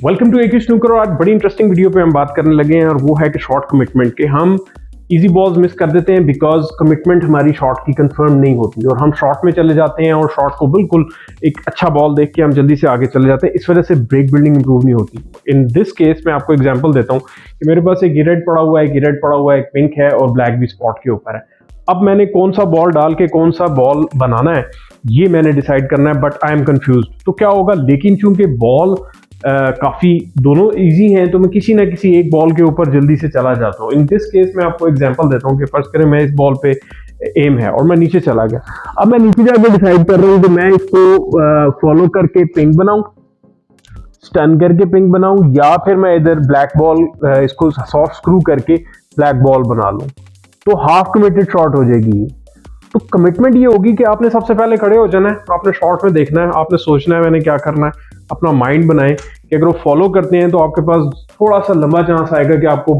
Welcome to एक snooker. और आज बड़ी इंटरेस्टिंग वीडियो पे हम बात करने लगे हैं और वो है कि शॉर्ट कमिटमेंट के हम इजी बॉल्स मिस कर देते हैं बिकॉज कमिटमेंट हमारी शॉट की कंफर्म नहीं होती और हम शॉट में चले जाते हैं और शॉट को बिल्कुल एक अच्छा बॉल देख के हम जल्दी से आगे चले जाते हैं। इस वजह से ब्रेक बिल्डिंग इंप्रूव नहीं होती। इन दिस केस मैं आपको एग्जांपल देता हूँ कि मेरे पास एक रेड पड़ा हुआ है, एक रेड पड़ा हुआ है, एक पिंक है और ब्लैक भी स्पॉट के ऊपर है। अब मैंने कौन सा बॉल डाल के कौन सा बॉल बनाना है ये मैंने डिसाइड करना है, बट आई एम कंफ्यूज। तो क्या होगा, लेकिन चूंकि बॉल काफ़ी दोनों इजी हैं तो मैं किसी ना किसी एक बॉल के ऊपर जल्दी से चला जाता हूँ। इन दिस केस मैं आपको एग्जांपल देता हूँ कि फर्स्ट करें मैं इस बॉल पे एम है और मैं नीचे चला गया। अब मैं नीचे जाके डिसाइड कर रहा हूँ कि मैं इसको फॉलो करके पिंक बनाऊं, स्टन करके पिंक बनाऊं, या फिर मैं इधर ब्लैक बॉल इसको सॉफ्ट स्क्रू करके ब्लैक बॉल बना लूं। तो हाफ कमिटेड शॉट हो जाएगी। तो कमिटमेंट ये होगी कि आपने सबसे पहले खड़े हो जाना है, आपने शॉर्ट में देखना है, आपने सोचना है मैंने क्या करना है, अपना माइंड बनाएं कि अगर वो फॉलो करते हैं तो आपके पास थोड़ा सा लंबा चांस आएगा कि आपको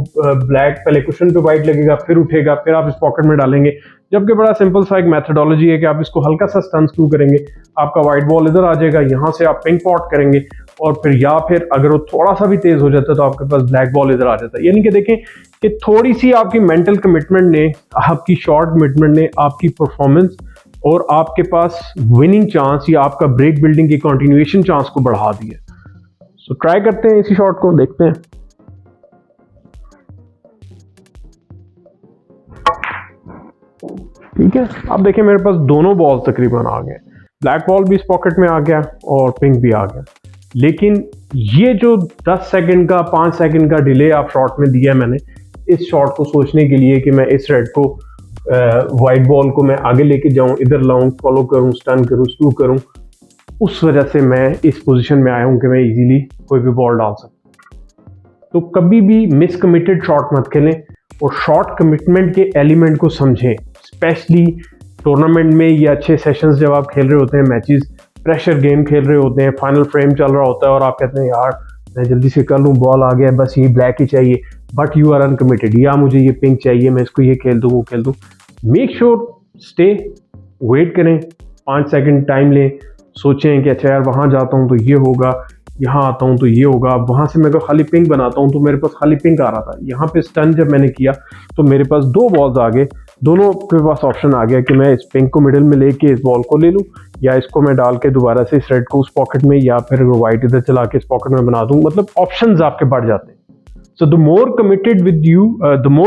ब्लैक पहले कुशन पे वाइट लगेगा, फिर उठेगा, फिर आप इस पॉकेट में डालेंगे। जबकि बड़ा सिंपल सा एक मेथडोलॉजी है कि आप इसको हल्का सा स्टन स्क्रू करेंगे, आपका वाइट बॉल इधर आ जाएगा, यहाँ से आप पिंक पॉट करेंगे और फिर या फिर अगर वो थोड़ा सा भी तेज हो जाता है तो आपके पास ब्लैक बॉल इधर आ जाता है। यानी कि देखें कि थोड़ी सी आपकी मेंटल कमिटमेंट ने, आपकी शॉर्ट कमिटमेंट ने आपकी परफॉर्मेंस और आपके पास विनिंग चांस या आपका ब्रेक बिल्डिंग की कंटिन्यूएशन चांस को बढ़ा दिया। सो ट्राई करते हैं इसी शॉट को, देखते हैं। ठीक है, अब देखिए मेरे पास दोनों बॉल तकरीबन आ गए, ब्लैक बॉल भी इस पॉकेट में आ गया और पिंक भी आ गया। लेकिन ये जो 10 सेकंड का 5 सेकंड का डिले आप शॉट में दिया मैंने इस शॉट को सोचने के लिए कि मैं इस रेड को वाइट बॉल को मैं आगे लेके जाऊं, इधर लाऊं, फॉलो करूं, स्टन करूं, स्क्रू करूं, उस वजह से मैं इस पोजीशन में आया हूं कि मैं इजीली कोई भी बॉल डाल सकता। तो कभी भी मिस कमिटेड शॉट मत खेलें और शॉर्ट कमिटमेंट के एलिमेंट को समझें। स्पेशली टूर्नामेंट में या अच्छे सेशंस जब आप खेल रहे होते हैं, मैचेस प्रेशर गेम खेल रहे होते हैं, फाइनल फ्रेम चल रहा होता है और आप कहते हैं यार मैं जल्दी से कर लूँ, बॉल आ गया, बस ये ब्लैक ही चाहिए, बट यू आर अनकमिटेड, या मुझे ये पिंक चाहिए, मैं इसको ये खेल दूँ, वो खेल दूँ। मेक श्योर स्टे, वेट करें, 5 सेकंड टाइम लें, सोचें कि अच्छा यार वहाँ जाता हूँ तो ये होगा, यहाँ आता हूँ तो ये होगा। वहाँ से मैं अगर खाली पिंक बनाता हूँ तो मेरे पास खाली पिंक आ रहा था, यहाँ पे स्टन जब मैंने किया तो मेरे पास 2 बॉल्स आ गए, दोनों के पास ऑप्शन आ गया कि मैं इस पिंक को मिडिल में लेके इस बॉल को ले लूँ या इसको मैं डाल के दोबारा से इस रेड को उस पॉकेट में, या फिर वाइट इधर चला के इस पॉकेट में बना दूँ। मतलब ऑप्शंस आपके बढ़ जाते हैं। So the more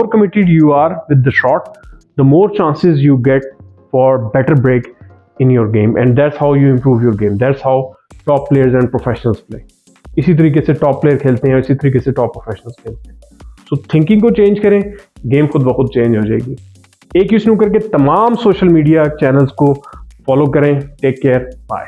committed you are with the shot, the more chances you get for better break in your game, and that's how you improve your game. That's how top players and professionals play. इसी तरीके से top player खेलते हैं और इसी तरीके से top professionals खेलते हैं। सो थिंकिंग को चेंज करें, गेम खुद ब खुद चेंज हो जाएगी। एक स्नूकर के तमाम सोशल मीडिया चैनल्स को फॉलो करें। Take care, bye.